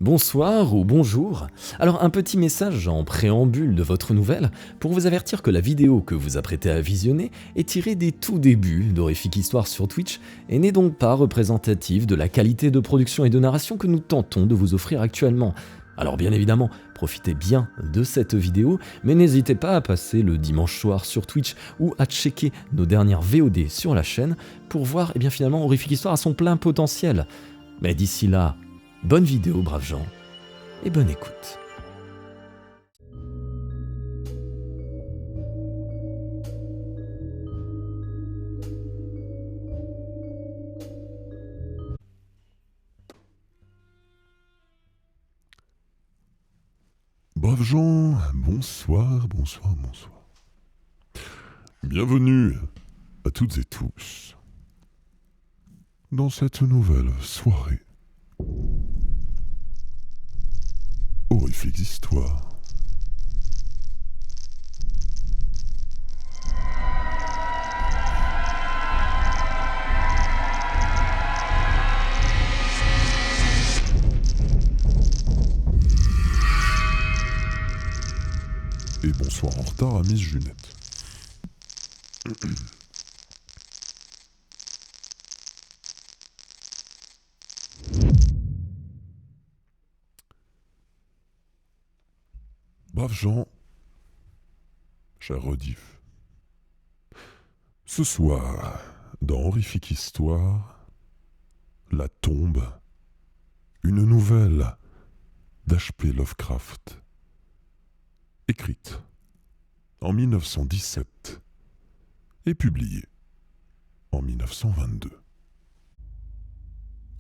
Bonsoir ou bonjour. Alors un petit message en préambule de votre nouvelle pour vous avertir que la vidéo que vous apprêtez à visionner est tirée des tout débuts d'Horrifique Histoire sur Twitch et n'est donc pas représentative de la qualité de production et de narration que nous tentons de vous offrir actuellement. Alors bien évidemment, profitez bien de cette vidéo, mais n'hésitez pas à passer le dimanche soir sur Twitch ou à checker nos dernières VOD sur la chaîne pour voir finalement Horrifique Histoire à son plein potentiel. Mais d'ici là, bonne vidéo, braves gens, et bonne écoute. Braves gens, bonsoir. Bienvenue à toutes et tous dans cette nouvelle soirée Horrifique Histoire. Et bonsoir en retard à Miss Junette. Braves gens, chers rediff, ce soir, dans Horrifique Histoire, La Tombe, une nouvelle d'H.P. Lovecraft, écrite en 1917 et publiée en 1922.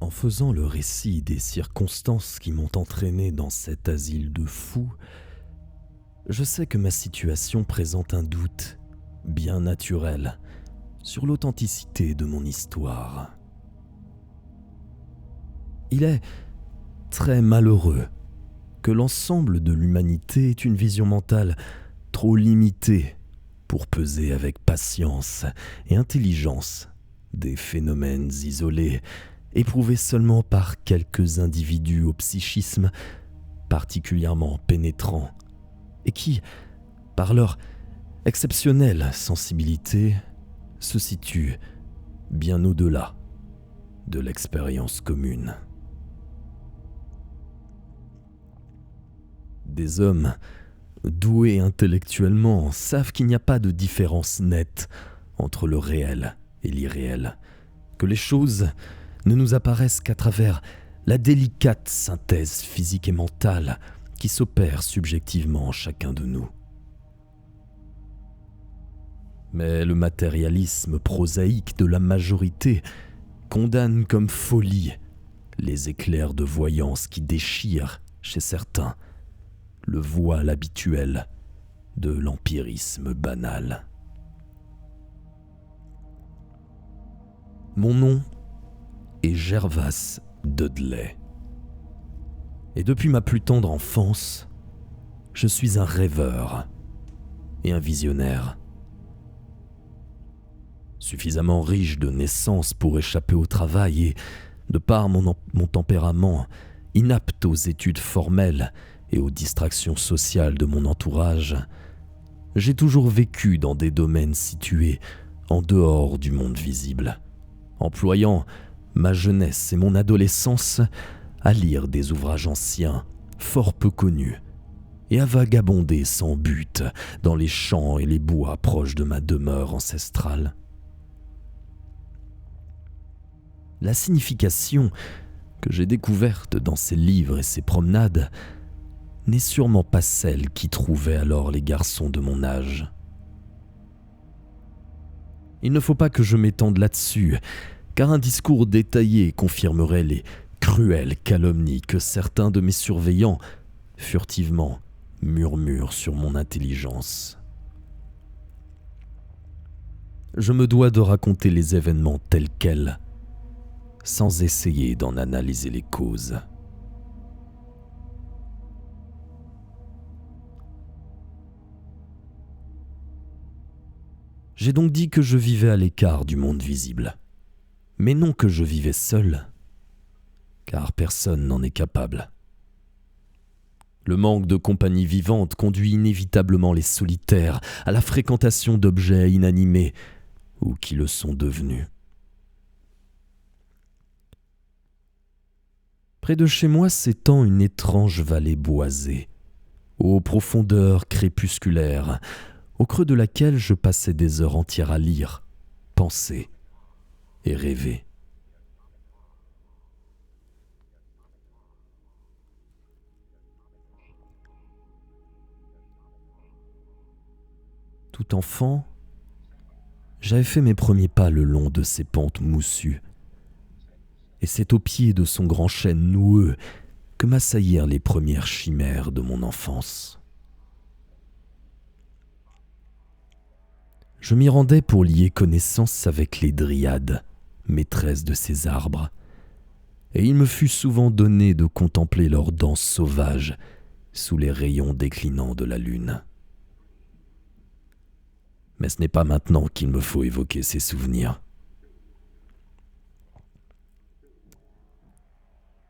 En faisant le récit des circonstances qui m'ont entraîné dans cet asile de fous, je sais que ma situation présente un doute bien naturel sur l'authenticité de mon histoire. Il est très malheureux que l'ensemble de l'humanité ait une vision mentale trop limitée pour peser avec patience et intelligence des phénomènes isolés éprouvés seulement par quelques individus au psychisme particulièrement pénétrant et qui, par leur exceptionnelle sensibilité, se situent bien au-delà de l'expérience commune. Des hommes doués intellectuellement savent qu'il n'y a pas de différence nette entre le réel et l'irréel, que les choses ne nous apparaissent qu'à travers la délicate synthèse physique et mentale qui s'opère subjectivement en chacun de nous. Mais le matérialisme prosaïque de la majorité condamne comme folie les éclairs de voyance qui déchirent, chez certains, le voile habituel de l'empirisme banal. Mon nom est Gervas Dudley. Et depuis ma plus tendre enfance, je suis un rêveur et un visionnaire. Suffisamment riche de naissance pour échapper au travail et, de par mon tempérament, inapte aux études formelles et aux distractions sociales de mon entourage, j'ai toujours vécu dans des domaines situés en dehors du monde visible, employant ma jeunesse et mon adolescence à lire des ouvrages anciens, fort peu connus, et à vagabonder sans but dans les champs et les bois proches de ma demeure ancestrale. La signification que j'ai découverte dans ces livres et ces promenades n'est sûrement pas celle qu'y trouvaient alors les garçons de mon âge. Il ne faut pas que je m'étende là-dessus, car un discours détaillé confirmerait les cruelles calomnies que certains de mes surveillants, furtivement, murmurent sur mon intelligence. Je me dois de raconter les événements tels quels, sans essayer d'en analyser les causes. J'ai donc dit que je vivais à l'écart du monde visible, mais non que je vivais seul, car personne n'en est capable, Le manque de compagnie vivante conduit inévitablement les solitaires à la fréquentation d'objets inanimés ou qui le sont devenus. Près de chez moi s'étend une étrange vallée boisée, aux profondeurs crépusculaires, au creux de laquelle je passais des heures entières à lire, penser et rêver. Tout enfant, j'avais fait mes premiers pas le long de ces pentes moussues, et c'est au pied de son grand chêne noueux que m'assaillirent les premières chimères de mon enfance. Je m'y rendais pour lier connaissance avec les dryades, maîtresses de ces arbres, et il me fut souvent donné de contempler leur danse sauvage sous les rayons déclinants de la lune. Mais ce n'est pas maintenant qu'il me faut évoquer ces souvenirs.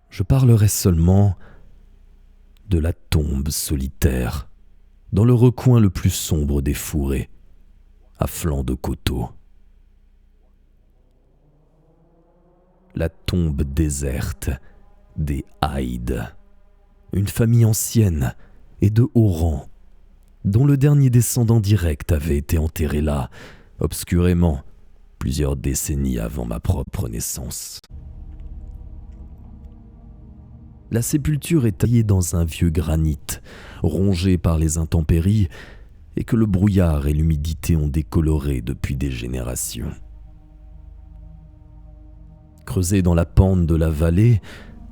Je parlerai seulement de la tombe solitaire, dans le recoin le plus sombre des fourrés, à flanc de coteaux. La tombe déserte des Hyde, une famille ancienne et de haut rang, dont le dernier descendant direct avait été enterré là, obscurément, plusieurs décennies avant ma propre naissance. La sépulture est taillée dans un vieux granit, rongé par les intempéries, et que le brouillard et l'humidité ont décoloré depuis des générations. Creusée dans la pente de la vallée,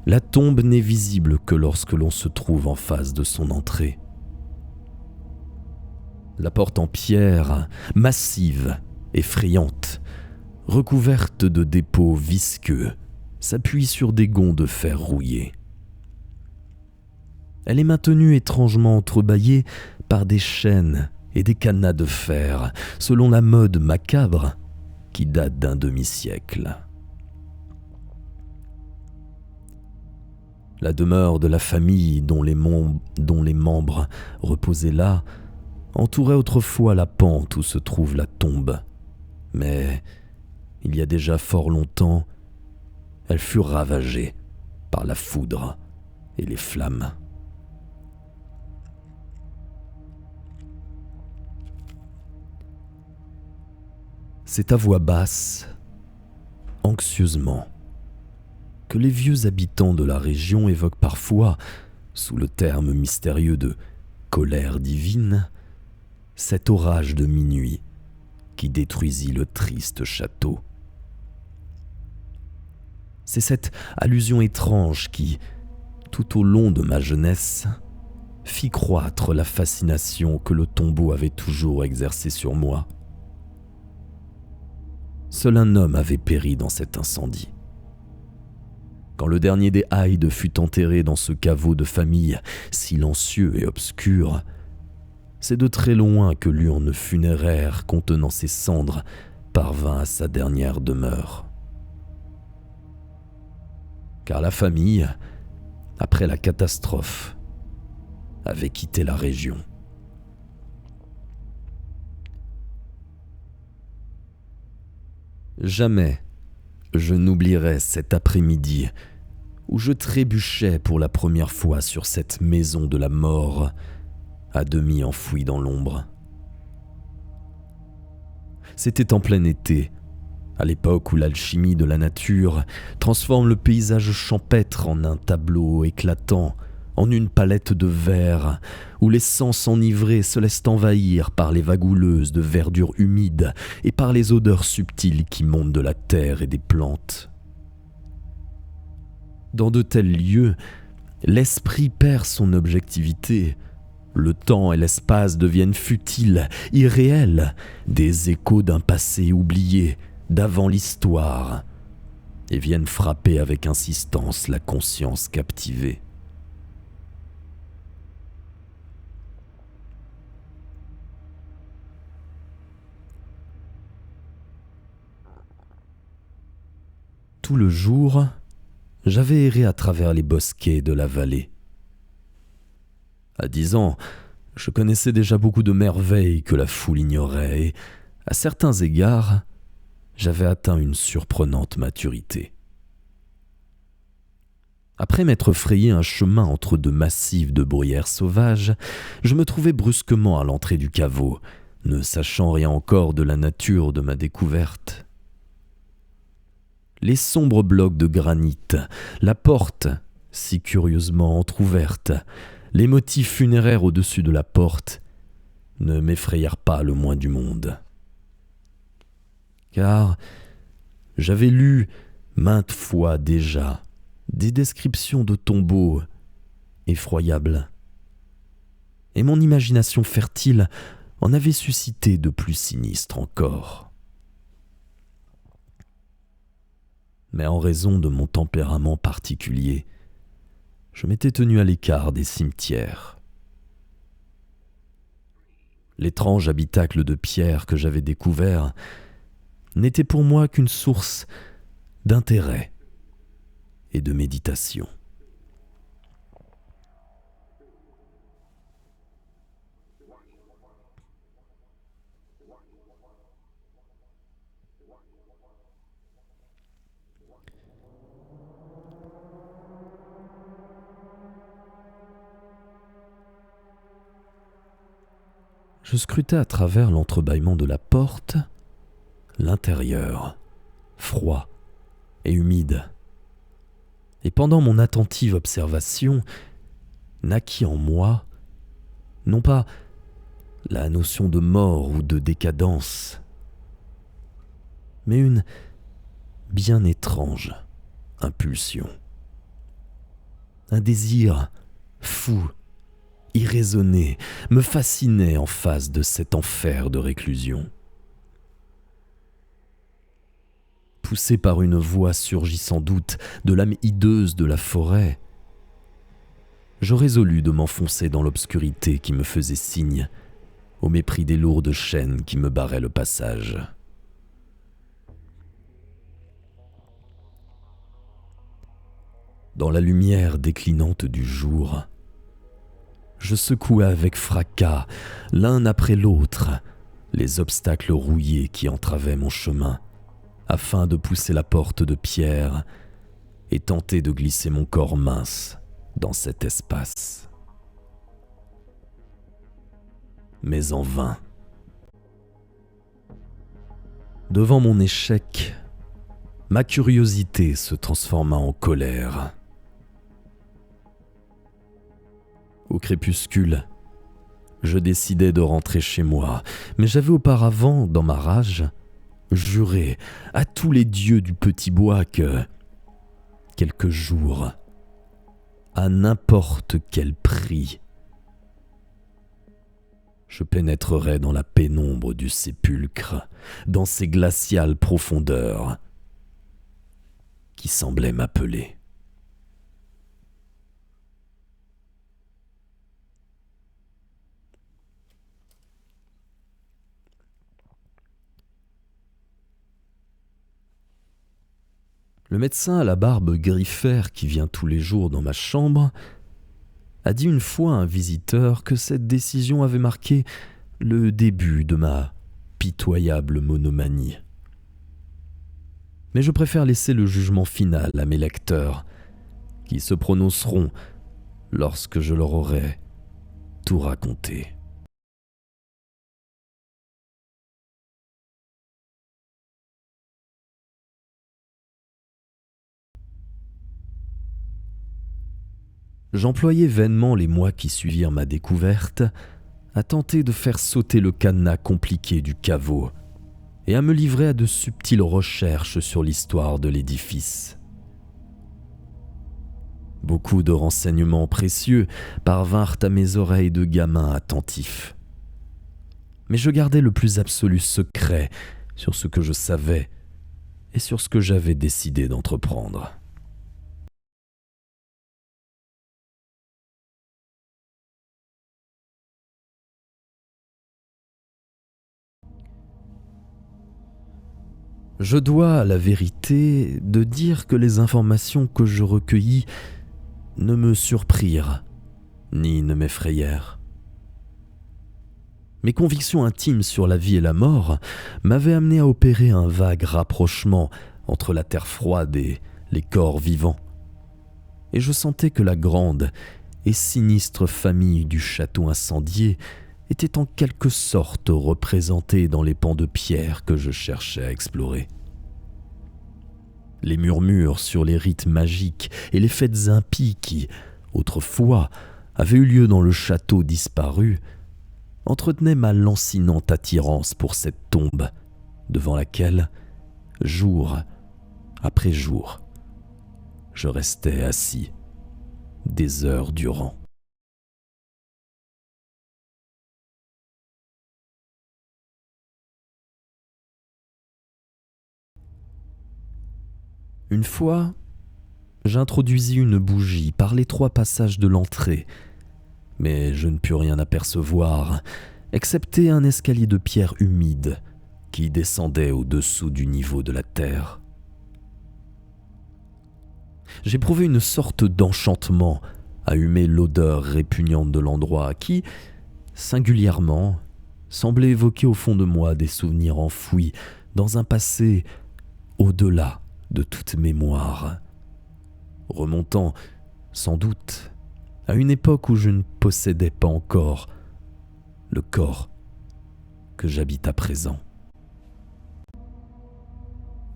la tombe n'est visible que lorsque l'on se trouve en face de son entrée. La porte en pierre, massive, effrayante, recouverte de dépôts visqueux, s'appuie sur des gonds de fer rouillés. Elle est maintenue étrangement entrebâillée par des chaînes et des cadenas de fer, selon la mode macabre qui date d'un demi-siècle. La demeure de la famille dont les membres reposaient là entourait autrefois la pente où se trouve la tombe, mais il y a déjà fort longtemps, elle fut ravagée par la foudre et les flammes. C'est à voix basse, anxieusement, que les vieux habitants de la région évoquent parfois, sous le terme mystérieux de colère divine, cet orage de minuit qui détruisit le triste château. C'est cette allusion étrange qui, tout au long de ma jeunesse, fit croître la fascination que le tombeau avait toujours exercée sur moi. Seul un homme avait péri dans cet incendie. Quand le dernier des Hyde fut enterré dans ce caveau de famille silencieux et obscur, c'est de très loin que l'urne funéraire contenant ses cendres parvint à sa dernière demeure. Car la famille, après la catastrophe, avait quitté la région. Jamais je n'oublierai cet après-midi où je trébuchais pour la première fois sur cette maison de la mort, à demi enfouie dans l'ombre. C'était en plein été, à l'époque où l'alchimie de la nature transforme le paysage champêtre en un tableau éclatant, en une palette de verre, où les sens enivrés se laissent envahir par les vagues houleuses de verdure humide et par les odeurs subtiles qui montent de la terre et des plantes. Dans de tels lieux, l'esprit perd son objectivité. Le temps et l'espace deviennent futiles, irréels, des échos d'un passé oublié, d'avant l'histoire, et viennent frapper avec insistance la conscience captivée. Tout le jour, j'avais erré à travers les bosquets de la vallée. À 10 ans, je connaissais déjà beaucoup de merveilles que la foule ignorait et, à certains égards, j'avais atteint une surprenante maturité. Après m'être frayé un chemin entre deux massifs de bruyères sauvages, je me trouvais brusquement à l'entrée du caveau, ne sachant rien encore de la nature de ma découverte. Les sombres blocs de granit, la porte, si curieusement entr'ouverte, les motifs funéraires au-dessus de la porte, ne m'effrayèrent pas le moins du monde. Car j'avais lu maintes fois déjà des descriptions de tombeaux effroyables, et mon imagination fertile en avait suscité de plus sinistres encore. Mais en raison de mon tempérament particulier, je m'étais tenu à l'écart des cimetières. L'étrange habitacle de pierre que j'avais découvert n'était pour moi qu'une source d'intérêt et de méditation. Je scrutais à travers l'entrebâillement de la porte l'intérieur, froid et humide. Et pendant mon attentive observation, naquit en moi, non pas la notion de mort ou de décadence, mais une bien étrange impulsion. Un désir fou, irraisonné, me fascinait en face de cet enfer de réclusion. Poussé par une voix surgie sans doute de l'âme hideuse de la forêt, je résolus de m'enfoncer dans l'obscurité qui me faisait signe, au mépris des lourdes chaînes qui me barraient le passage. Dans la lumière déclinante du jour, je secouai avec fracas, l'un après l'autre, les obstacles rouillés qui entravaient mon chemin, afin de pousser la porte de pierre et tenter de glisser mon corps mince dans cet espace. Mais en vain. Devant mon échec, ma curiosité se transforma en colère. Au crépuscule, je décidai de rentrer chez moi, mais j'avais auparavant, dans ma rage, juré à tous les dieux du petit bois que, quelques jours, à n'importe quel prix, je pénétrerais dans la pénombre du sépulcre, dans ces glaciales profondeurs qui semblaient m'appeler. Le médecin à la barbe griffère qui vient tous les jours dans ma chambre a dit une fois à un visiteur que cette décision avait marqué le début de ma pitoyable monomanie. Mais je préfère laisser le jugement final à mes lecteurs, qui se prononceront lorsque je leur aurai tout raconté. J'employai vainement les mois qui suivirent ma découverte à tenter de faire sauter le cadenas compliqué du caveau et à me livrer à de subtiles recherches sur l'histoire de l'édifice. Beaucoup de renseignements précieux parvinrent à mes oreilles de gamin attentif. Mais je gardais le plus absolu secret sur ce que je savais et sur ce que j'avais décidé d'entreprendre. Je dois à la vérité de dire que les informations que je recueillis ne me surprirent ni ne m'effrayèrent. Mes convictions intimes sur la vie et la mort m'avaient amené à opérer un vague rapprochement entre la terre froide et les corps vivants. Et je sentais que la grande et sinistre famille du château incendié était en quelque sorte représentée dans les pans de pierre que je cherchais à explorer. Les murmures sur les rites magiques et les fêtes impies qui, autrefois, avaient eu lieu dans le château disparu, entretenaient ma lancinante attirance pour cette tombe, devant laquelle, jour après jour, je restais assis, des heures durant. Une fois, j'introduisis une bougie par les 3 passages de l'entrée, mais je ne pus rien apercevoir, excepté un escalier de pierre humide qui descendait au-dessous du niveau de la terre. J'éprouvais une sorte d'enchantement à humer l'odeur répugnante de l'endroit qui, singulièrement, semblait évoquer au fond de moi des souvenirs enfouis dans un passé au-delà de toute mémoire, remontant, sans doute, à une époque où je ne possédais pas encore le corps que j'habite à présent.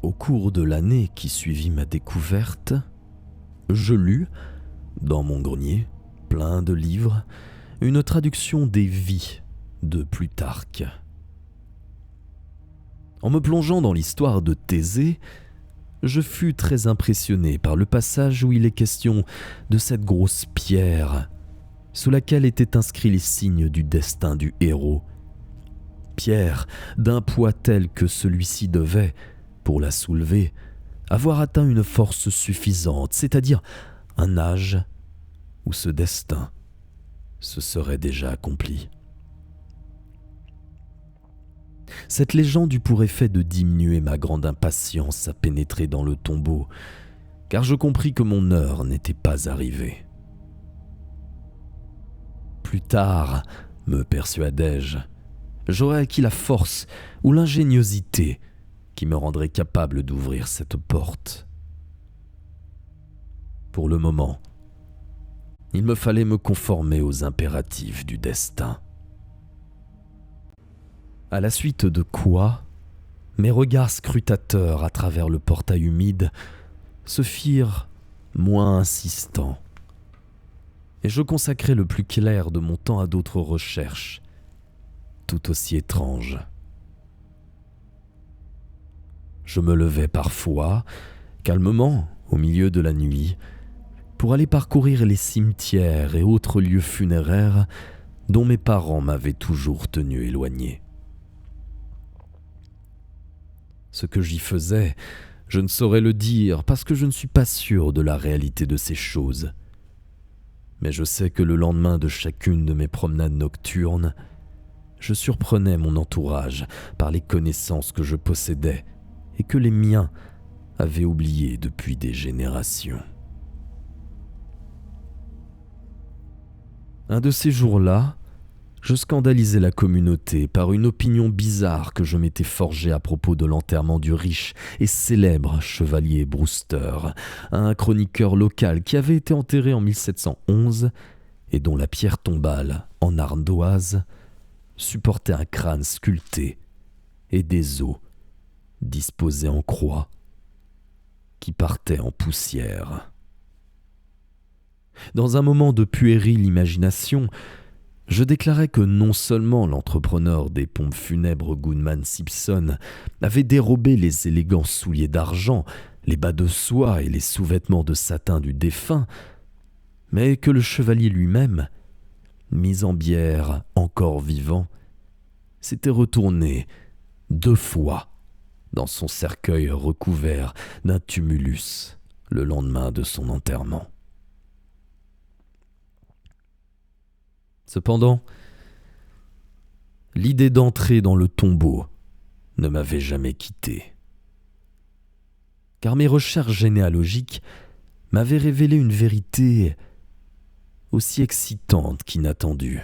Au cours de l'année qui suivit ma découverte, je lus, dans mon grenier, plein de livres, une traduction des Vies de Plutarque. En me plongeant dans l'histoire de Thésée, je fus très impressionné par le passage où il est question de cette grosse pierre sous laquelle étaient inscrits les signes du destin du héros. Pierre d'un poids tel que celui-ci devait, pour la soulever, avoir atteint une force suffisante, c'est-à-dire un âge où ce destin se serait déjà accompli. Cette légende eut pour effet de diminuer ma grande impatience à pénétrer dans le tombeau, car je compris que mon heure n'était pas arrivée. Plus tard, me persuadai-je, j'aurais acquis la force ou l'ingéniosité qui me rendrait capable d'ouvrir cette porte. Pour le moment, il me fallait me conformer aux impératifs du destin. À la suite de quoi, mes regards scrutateurs à travers le portail humide se firent moins insistants, et je consacrai le plus clair de mon temps à d'autres recherches, tout aussi étranges. Je me levais parfois, calmement, au milieu de la nuit, pour aller parcourir les cimetières et autres lieux funéraires dont mes parents m'avaient toujours tenu éloigné. Ce que j'y faisais, je ne saurais le dire parce que je ne suis pas sûr de la réalité de ces choses. Mais je sais que le lendemain de chacune de mes promenades nocturnes, je surprenais mon entourage par les connaissances que je possédais et que les miens avaient oubliées depuis des générations. Un de ces jours-là, je scandalisais la communauté par une opinion bizarre que je m'étais forgée à propos de l'enterrement du riche et célèbre chevalier Brewster, un chroniqueur local qui avait été enterré en 1711 et dont la pierre tombale, en ardoise, supportait un crâne sculpté et des os disposés en croix qui partaient en poussière. Dans un moment de puérile imagination, je déclarais que non seulement l'entrepreneur des pompes funèbres Goodman Simpson avait dérobé les élégants souliers d'argent, les bas de soie et les sous-vêtements de satin du défunt, mais que le chevalier lui-même, mis en bière encore vivant, s'était retourné 2 fois dans son cercueil recouvert d'un tumulus le lendemain de son enterrement. Cependant, l'idée d'entrer dans le tombeau ne m'avait jamais quitté, car mes recherches généalogiques m'avaient révélé une vérité aussi excitante qu'inattendue.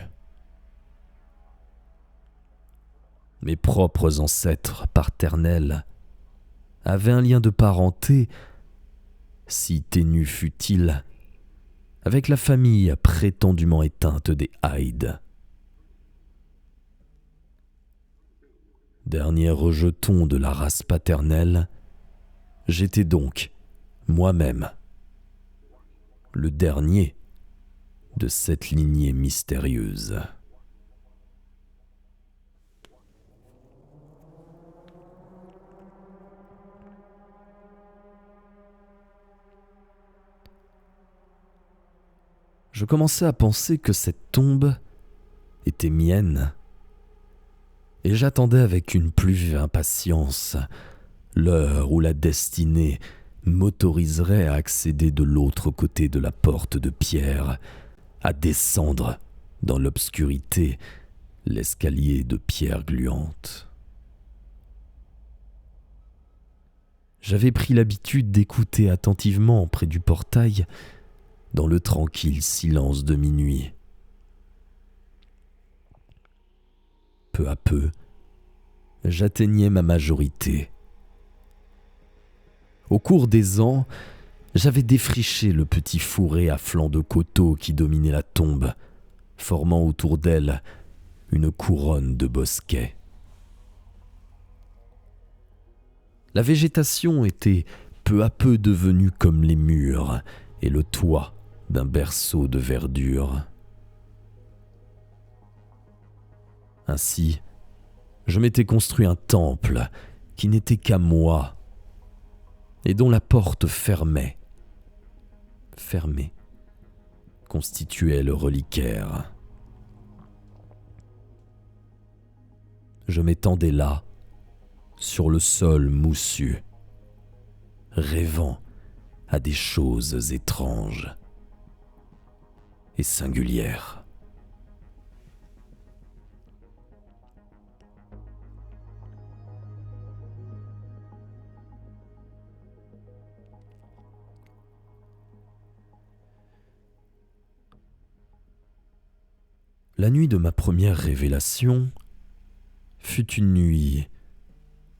Mes propres ancêtres paternels avaient un lien de parenté, si ténu fût-il, avec la famille prétendument éteinte des Hyde. Dernier rejeton de la race paternelle, j'étais donc, moi-même, le dernier de cette lignée mystérieuse. Je commençais à penser que cette tombe était mienne, et j'attendais avec une plus vive impatience l'heure où la destinée m'autoriserait à accéder de l'autre côté de la porte de pierre, à descendre dans l'obscurité l'escalier de pierre gluante. J'avais pris l'habitude d'écouter attentivement près du portail dans le tranquille silence de minuit. Peu à peu, j'atteignais ma majorité. Au cours des ans, j'avais défriché le petit fourré à flanc de coteau qui dominait la tombe, formant autour d'elle une couronne de bosquets. La végétation était peu à peu devenue comme les murs et le toit d'un berceau de verdure. Ainsi, je m'étais construit un temple qui n'était qu'à moi et dont la porte fermée, constituait le reliquaire. Je m'étendais là, sur le sol moussu, rêvant à des choses étranges et singulières. La nuit de ma première révélation fut une nuit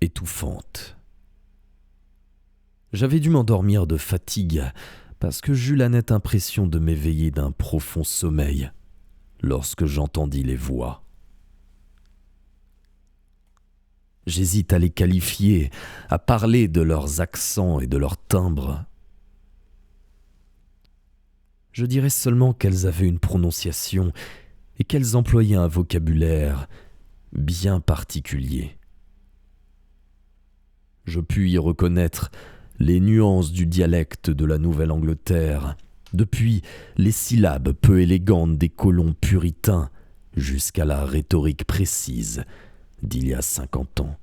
étouffante. J'avais dû m'endormir de fatigue parce que j'eus la nette impression de m'éveiller d'un profond sommeil lorsque j'entendis les voix. J'hésite à les qualifier, à parler de leurs accents et de leurs timbres. Je dirais seulement qu'elles avaient une prononciation et qu'elles employaient un vocabulaire bien particulier. Je pus y reconnaître les nuances du dialecte de la Nouvelle-Angleterre, depuis les syllabes peu élégantes des colons puritains jusqu'à la rhétorique précise d'il y a 50 ans.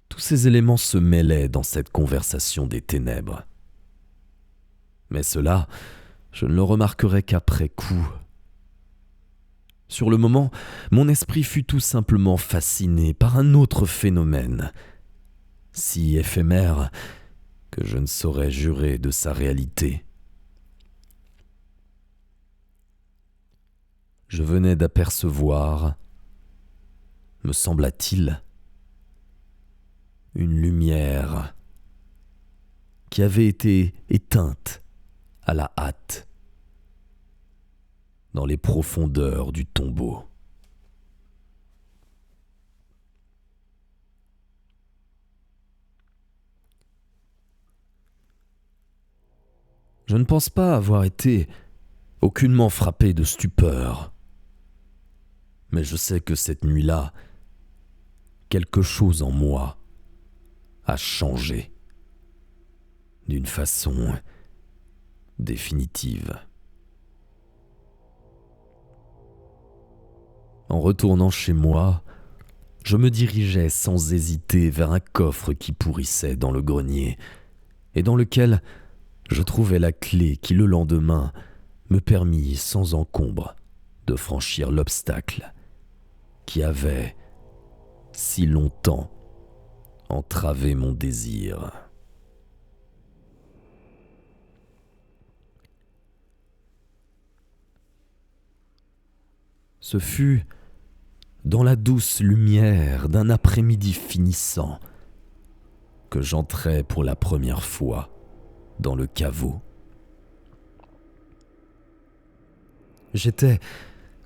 Tous ces éléments se mêlaient dans cette conversation des ténèbres. Mais cela, je ne le remarquerai qu'après coup. Sur le moment, mon esprit fut tout simplement fasciné par un autre phénomène, si éphémère que je ne saurais jurer de sa réalité. Je venais d'apercevoir, me sembla-t-il, une lumière qui avait été éteinte à la hâte dans les profondeurs du tombeau. Je ne pense pas avoir été aucunement frappé de stupeur, mais je sais que cette nuit-là, quelque chose en moi a changé d'une façon définitive. En retournant chez moi, je me dirigeais sans hésiter vers un coffre qui pourrissait dans le grenier et dans lequel je trouvais la clé qui, le lendemain, me permit sans encombre de franchir l'obstacle qui avait si longtemps entravé mon désir. Ce fut dans la douce lumière d'un après-midi finissant que j'entrai pour la première fois dans le caveau. J'étais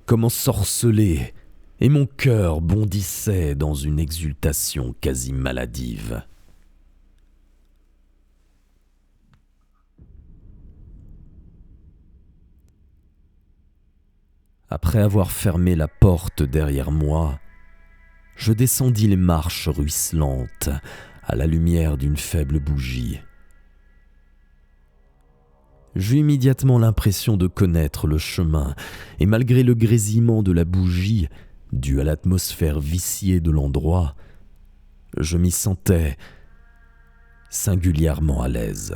comme ensorcelé et mon cœur bondissait dans une exultation quasi maladive. Après avoir fermé la porte derrière moi, je descendis les marches ruisselantes à la lumière d'une faible bougie. J'eus immédiatement l'impression de connaître le chemin, et malgré le grésillement de la bougie, dû à l'atmosphère viciée de l'endroit, je m'y sentais singulièrement à l'aise.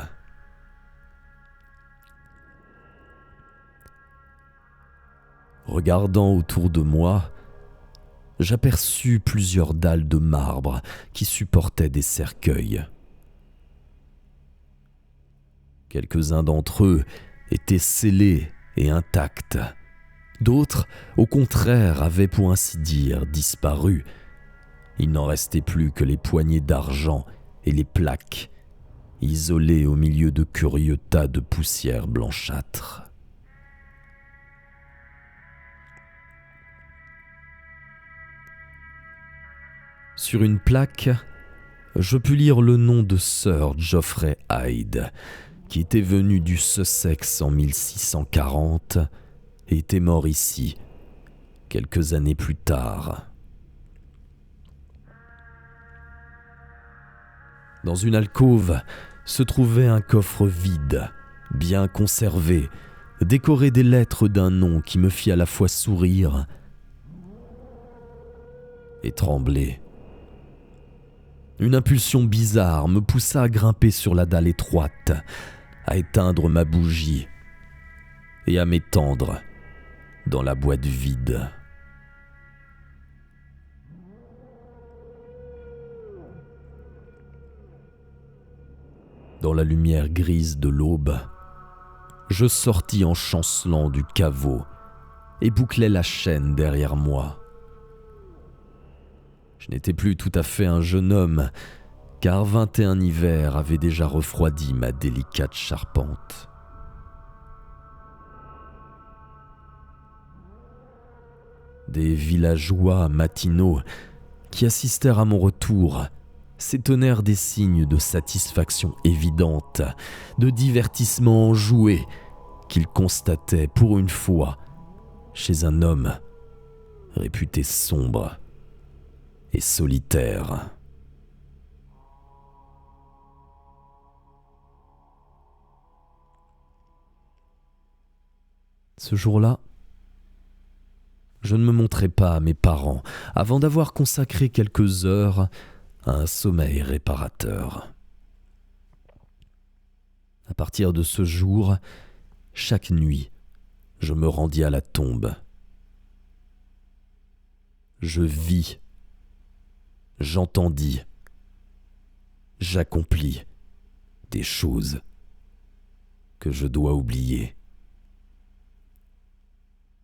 Regardant autour de moi, j'aperçus plusieurs dalles de marbre qui supportaient des cercueils. Quelques-uns d'entre eux étaient scellés et intacts. D'autres, au contraire, avaient pour ainsi dire disparu. Il n'en restait plus que les poignées d'argent et les plaques, isolées au milieu de curieux tas de poussière blanchâtre. Sur une plaque, je pus lire le nom de Sir Geoffrey Hyde, qui était venu du Sussex en 1640 et était mort ici, quelques années plus tard. Dans une alcôve se trouvait un coffre vide, bien conservé, décoré des lettres d'un nom qui me fit à la fois sourire et trembler. Une impulsion bizarre me poussa à grimper sur la dalle étroite, à éteindre ma bougie et à m'étendre dans la boîte vide. Dans la lumière grise de l'aube, je sortis en chancelant du caveau et bouclai la chaîne derrière moi. Je n'étais plus tout à fait un jeune homme, car 21 hivers avaient déjà refroidi ma délicate charpente. Des villageois matinaux qui assistèrent à mon retour s'étonnèrent des signes de satisfaction évidente, de divertissement enjoué qu'ils constataient pour une fois chez un homme réputé sombre et solitaire. Ce jour-là, je ne me montrai pas à mes parents avant d'avoir consacré quelques heures à un sommeil réparateur. À partir de ce jour, chaque nuit, je me rendis à la tombe. Je vis, j'entendis, j'accomplis des choses que je dois oublier.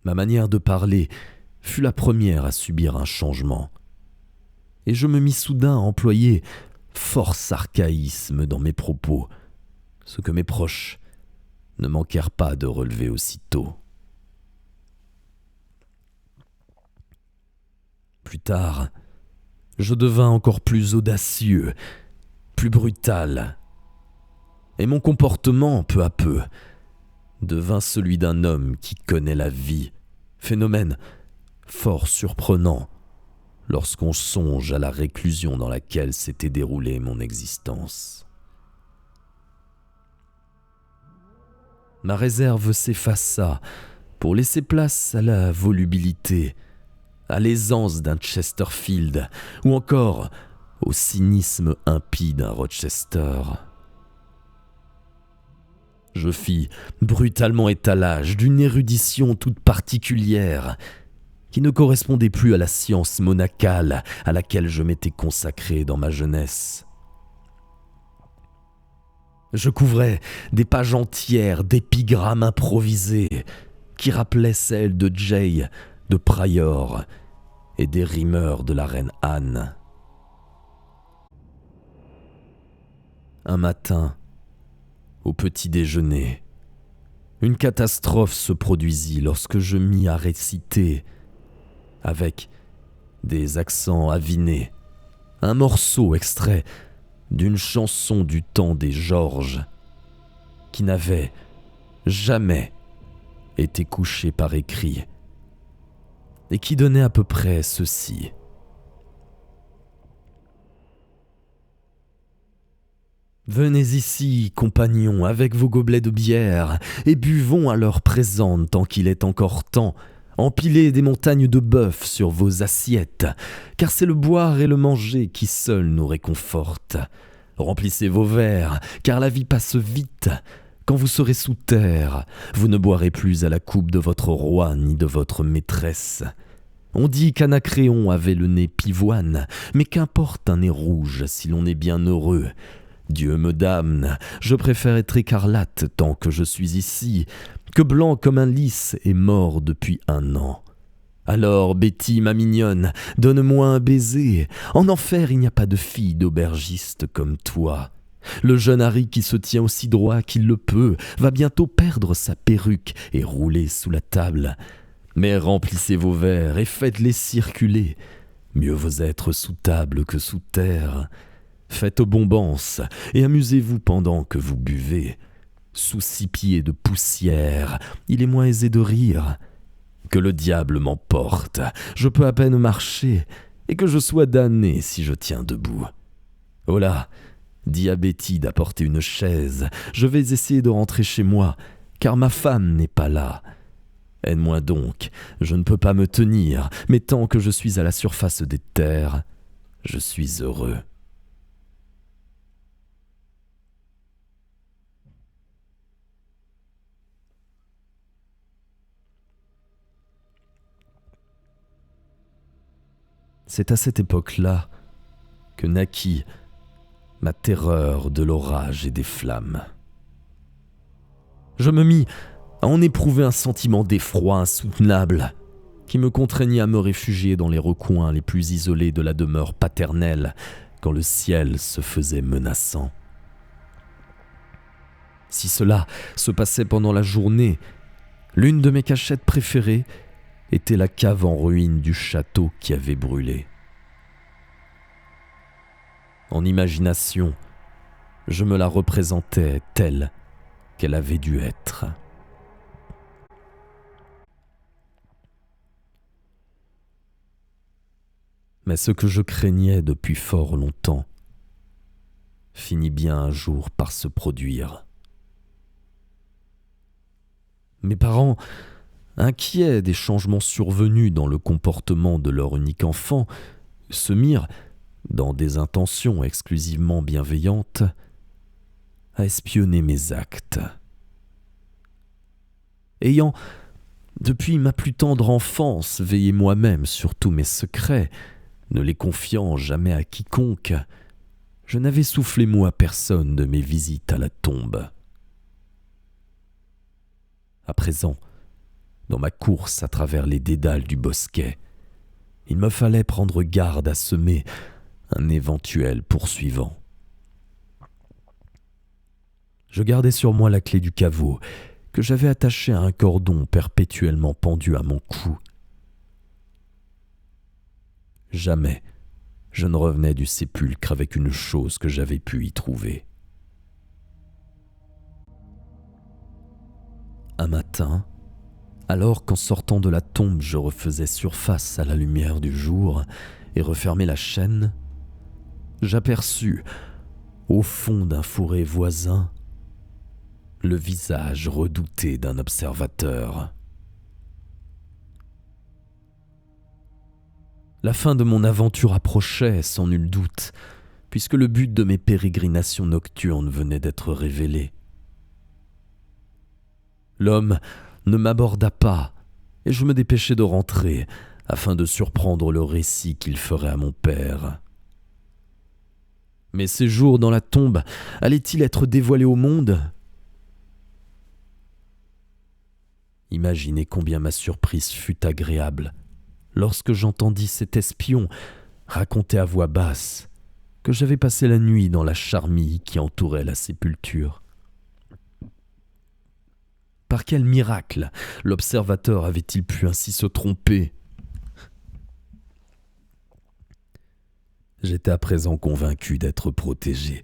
Ma manière de parler fut la première à subir un changement, et je me mis soudain à employer force archaïsme dans mes propos, ce que mes proches ne manquèrent pas de relever aussitôt. Plus tard, je devins encore plus audacieux, plus brutal, et mon comportement, peu à peu, devint celui d'un homme qui connaît la vie, phénomène fort surprenant lorsqu'on songe à la réclusion dans laquelle s'était déroulée mon existence. Ma réserve s'effaça pour laisser place à la volubilité, à l'aisance d'un Chesterfield ou encore au cynisme impie d'un Rochester. Je fis brutalement étalage d'une érudition toute particulière qui ne correspondait plus à la science monacale à laquelle je m'étais consacré dans ma jeunesse. Je couvrais des pages entières d'épigrammes improvisées qui rappelaient celles de Jay de Prior et des rimeurs de la reine Anne. Un matin, au petit déjeuner, une catastrophe se produisit lorsque je mis à réciter, avec des accents avinés, un morceau extrait d'une chanson du temps des Georges qui n'avait jamais été couchée par écrit et qui donnait à peu près ceci. Venez ici, compagnons, avec vos gobelets de bière, et buvons à l'heure présente tant qu'il est encore temps. Empilez des montagnes de bœuf sur vos assiettes, car c'est le boire et le manger qui seuls nous réconfortent. Remplissez vos verres, car la vie passe vite. Quand vous serez sous terre, vous ne boirez plus à la coupe de votre roi ni de votre maîtresse. On dit qu'Anacréon avait le nez pivoine, mais qu'importe un nez rouge si l'on est bien heureux. Dieu me damne, je préfère être écarlate tant que je suis ici, que blanc comme un lys et mort depuis 1 an. Alors, Betty, ma mignonne, donne-moi un baiser. En enfer, il n'y a pas de fille d'aubergiste comme toi. Le jeune Harry qui se tient aussi droit qu'il le peut va bientôt perdre sa perruque et rouler sous la table. Mais remplissez vos verres et faites-les circuler. Mieux vaut être sous table que sous terre. Faites bombance et amusez-vous pendant que vous buvez. Sous 6 pieds de poussière, il est moins aisé de rire. Que le diable m'emporte, je peux à peine marcher, et que je sois damné si je tiens debout. Oh là, dis à Betty d'apporter une chaise, je vais essayer de rentrer chez moi, car ma femme n'est pas là. Aide-moi donc, je ne peux pas me tenir, mais tant que je suis à la surface des terres, je suis heureux. C'est à cette époque-là que naquit ma terreur de l'orage et des flammes. Je me mis à en éprouver un sentiment d'effroi insoutenable qui me contraignit à me réfugier dans les recoins les plus isolés de la demeure paternelle quand le ciel se faisait menaçant. Si cela se passait pendant la journée, l'une de mes cachettes préférées était la cave en ruine du château qui avait brûlé. En imagination, je me la représentais telle qu'elle avait dû être. Mais ce que je craignais depuis fort longtemps finit bien un jour par se produire. Mes parents, inquiets des changements survenus dans le comportement de leur unique enfant, se mirent, dans des intentions exclusivement bienveillantes, à espionner mes actes. Ayant, depuis ma plus tendre enfance, veillé moi-même sur tous mes secrets, ne les confiant jamais à quiconque, je n'avais soufflé mot à personne de mes visites à la tombe. À présent, dans ma course à travers les dédales du bosquet, il me fallait prendre garde à semer un éventuel poursuivant. Je gardais sur moi la clé du caveau que j'avais attachée à un cordon perpétuellement pendu à mon cou. Jamais je ne revenais du sépulcre avec une chose que j'avais pu y trouver. Un matin, alors qu'en sortant de la tombe je refaisais surface à la lumière du jour et refermais la chaîne, j'aperçus, au fond d'un fourré voisin, le visage redouté d'un observateur. La fin de mon aventure approchait, sans nul doute, puisque le but de mes pérégrinations nocturnes venait d'être révélé. L'homme ne m'aborda pas, et je me dépêchai de rentrer, afin de surprendre le récit qu'il ferait à mon père. Mes séjours dans la tombe allaient-ils être dévoilés au monde ? Imaginez combien ma surprise fut agréable lorsque j'entendis cet espion raconter à voix basse que j'avais passé la nuit dans la charmille qui entourait la sépulture. Par quel miracle l'observateur avait-il pu ainsi se tromper ? J'étais à présent convaincu d'être protégé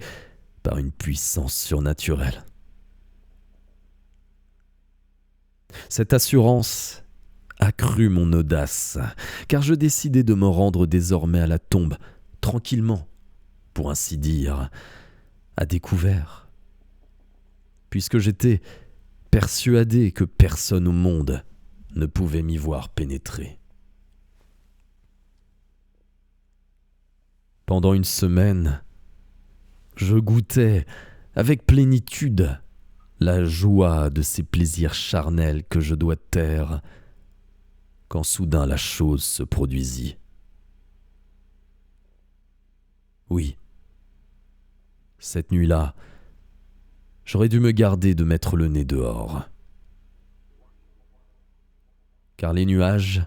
par une puissance surnaturelle. Cette assurance accrut mon audace, car je décidai de me rendre désormais à la tombe, tranquillement, pour ainsi dire, à découvert, puisque j'étais persuadé que personne au monde ne pouvait m'y voir pénétrer. Pendant une semaine, je goûtais avec plénitude la joie de ces plaisirs charnels que je dois taire, quand soudain la chose se produisit. Oui, cette nuit-là, j'aurais dû me garder de mettre le nez dehors, car les nuages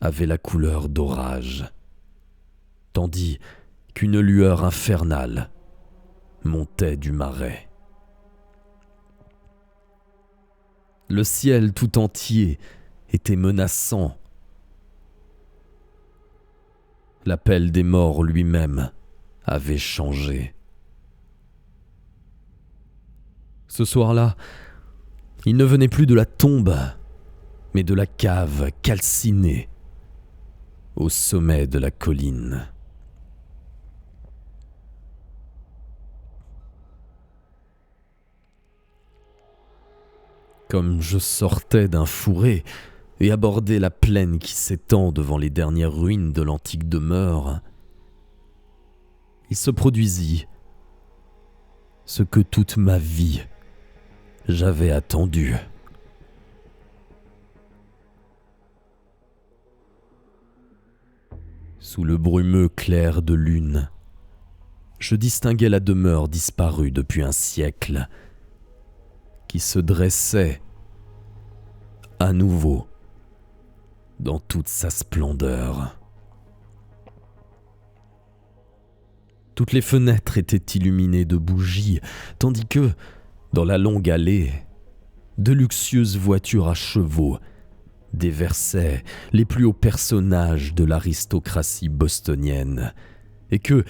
avaient la couleur d'orage, tandis qu'une lueur infernale montait du marais. Le ciel tout entier était menaçant. L'appel des morts lui-même avait changé. Ce soir-là, il ne venait plus de la tombe, mais de la cave calcinée au sommet de la colline. Comme je sortais d'un fourré et abordais la plaine qui s'étend devant les dernières ruines de l'antique demeure, il se produisit ce que toute ma vie j'avais attendu. Sous le brumeux clair de lune, je distinguais la demeure disparue depuis un siècle, qui se dressait à nouveau dans toute sa splendeur. Toutes les fenêtres étaient illuminées de bougies, tandis que, dans la longue allée, de luxueuses voitures à chevaux déversaient les plus hauts personnages de l'aristocratie bostonienne, et que,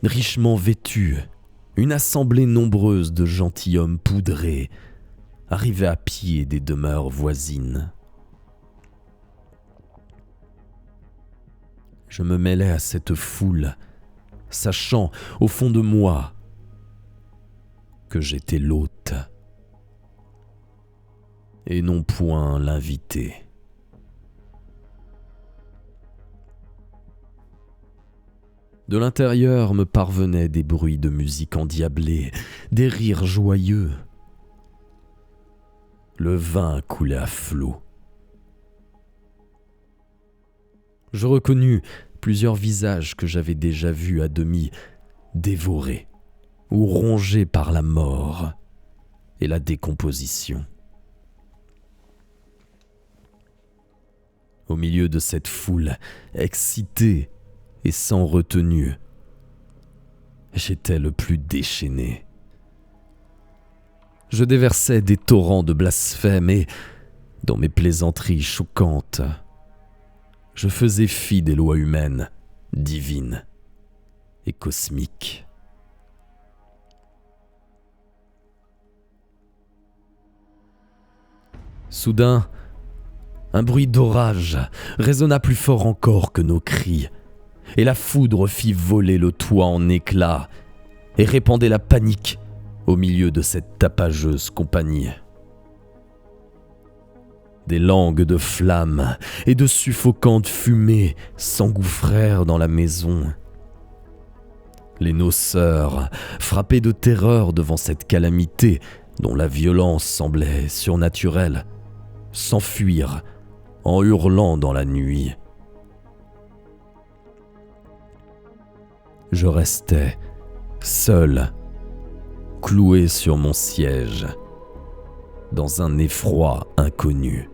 richement vêtus, une assemblée nombreuse de gentilshommes poudrés arrivait à pied des demeures voisines. Je me mêlais à cette foule, sachant au fond de moi que j'étais l'hôte et non point l'invité. De l'intérieur me parvenaient des bruits de musique endiablée, des rires joyeux. Le vin coulait à flots. Je reconnus plusieurs visages que j'avais déjà vus à demi dévorés ou rongés par la mort et la décomposition. Au milieu de cette foule excitée et sans retenue, j'étais le plus déchaîné. Je déversais des torrents de blasphème et, dans mes plaisanteries choquantes, je faisais fi des lois humaines, divines et cosmiques. Soudain, un bruit d'orage résonna plus fort encore que nos cris, et la foudre fit voler le toit en éclats et répandait la panique au milieu de cette tapageuse compagnie. Des langues de flammes et de suffocantes fumées s'engouffrèrent dans la maison. Les noceurs, frappés de terreur devant cette calamité dont la violence semblait surnaturelle, s'enfuirent en hurlant dans la nuit. Je restais seul, cloué sur mon siège, dans un effroi inconnu.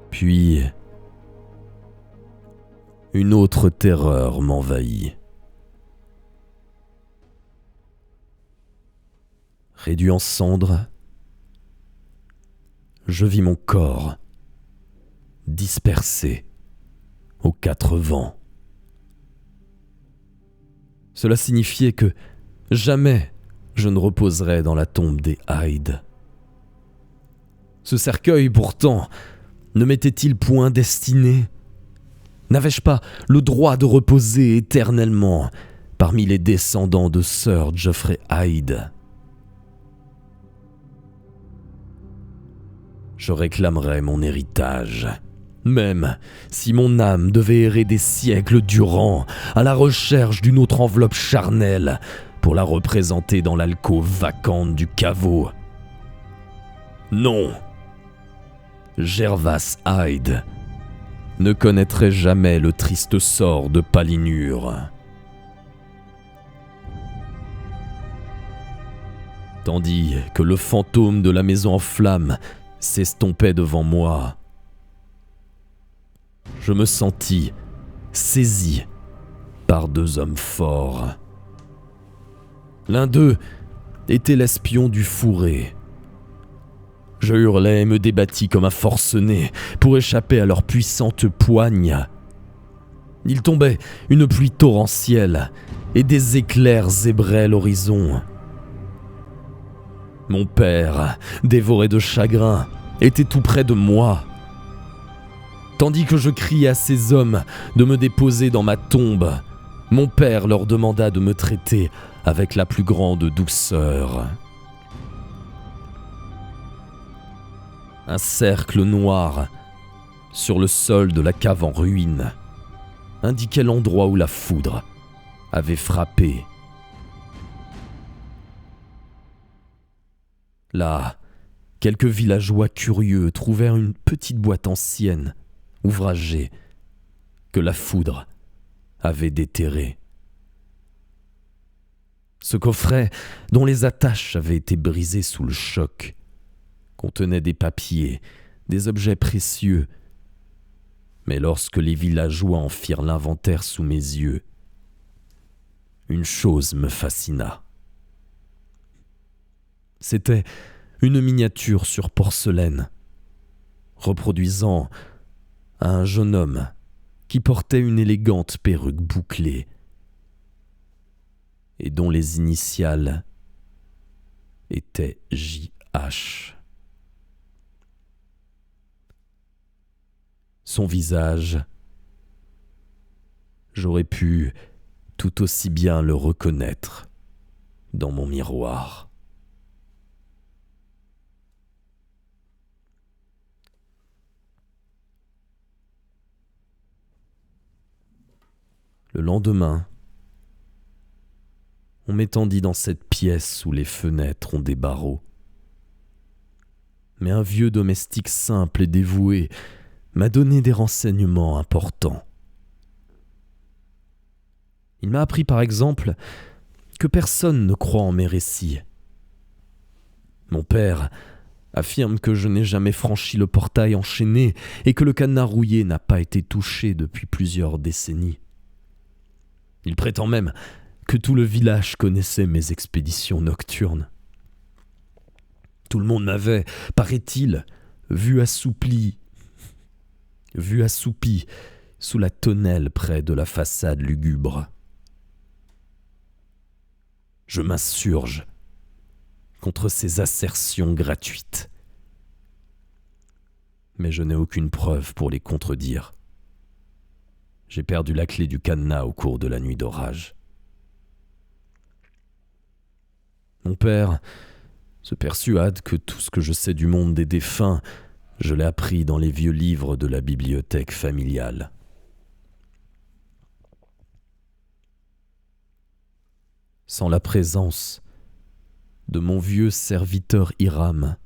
Puis, une autre terreur m'envahit. Réduit en cendres, je vis mon corps dispersé aux quatre vents. Cela signifiait que jamais je ne reposerais dans la tombe des Hyde. Ce cercueil, pourtant, ne m'était-il point destiné? N'avais-je pas le droit de reposer éternellement parmi les descendants de Sir Geoffrey Hyde? Je réclamerais mon héritage, même si mon âme devait errer des siècles durant à la recherche d'une autre enveloppe charnelle pour la représenter dans l'alcôve vacante du caveau. Non, Gervase Hyde ne connaîtrait jamais le triste sort de Palinure. Tandis que le fantôme de la maison en flammes s'estompait devant moi, je me sentis saisi par deux hommes forts. L'un d'eux était l'espion du fourré. Je hurlai et me débattis comme un forcené pour échapper à leurs puissantes poignes. Il tombait une pluie torrentielle et des éclairs zébraient l'horizon. Mon père, dévoré de chagrin, était tout près de moi. Tandis que je criais à ces hommes de me déposer dans ma tombe, mon père leur demanda de me traiter avec la plus grande douceur. Un cercle noir sur le sol de la cave en ruine indiquait l'endroit où la foudre avait frappé. Là, quelques villageois curieux trouvèrent une petite boîte ancienne, ouvragée, que la foudre avait déterrée. Ce coffret, dont les attaches avaient été brisées sous le choc, contenait des papiers, des objets précieux. Mais lorsque les villageois en firent l'inventaire sous mes yeux, une chose me fascina. C'était une miniature sur porcelaine, reproduisant un jeune homme qui portait une élégante perruque bouclée et dont les initiales étaient J.H. Son visage, j'aurais pu tout aussi bien le reconnaître dans mon miroir. Le lendemain, on m'étendit dans cette pièce où les fenêtres ont des barreaux. Mais un vieux domestique simple et dévoué m'a donné des renseignements importants. Il m'a appris par exemple que personne ne croit en mes récits. Mon père affirme que je n'ai jamais franchi le portail enchaîné et que le cadenas rouillé n'a pas été touché depuis plusieurs décennies. Il prétend même que tout le village connaissait mes expéditions nocturnes. Tout le monde m'avait, paraît-il, vu assoupi sous la tonnelle près de la façade lugubre. Je m'insurge contre ces assertions gratuites. Mais je n'ai aucune preuve pour les contredire. J'ai perdu la clé du cadenas au cours de la nuit d'orage. Mon père se persuade que tout ce que je sais du monde des défunts, je l'ai appris dans les vieux livres de la bibliothèque familiale. Sans la présence de mon vieux serviteur Hiram,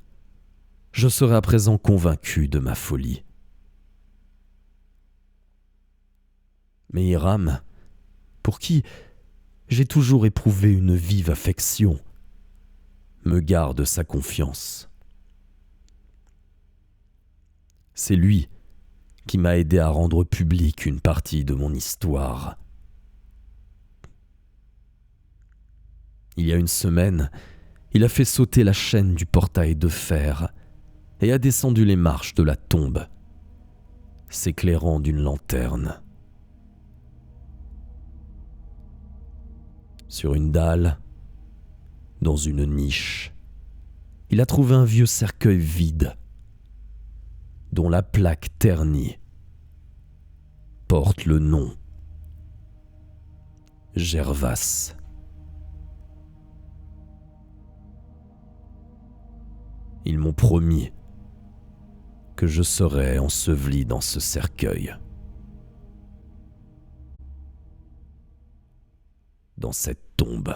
je serais à présent convaincu de ma folie. Mais Hiram, pour qui j'ai toujours éprouvé une vive affection, me garde sa confiance. C'est lui qui m'a aidé à rendre publique une partie de mon histoire. Il y a une semaine, il a fait sauter la chaîne du portail de fer et a descendu les marches de la tombe, s'éclairant d'une lanterne. Sur une dalle, dans une niche, il a trouvé un vieux cercueil vide, dont la plaque ternie porte le nom Gervas. Ils m'ont promis que je serais enseveli dans ce cercueil, dans cette tombe.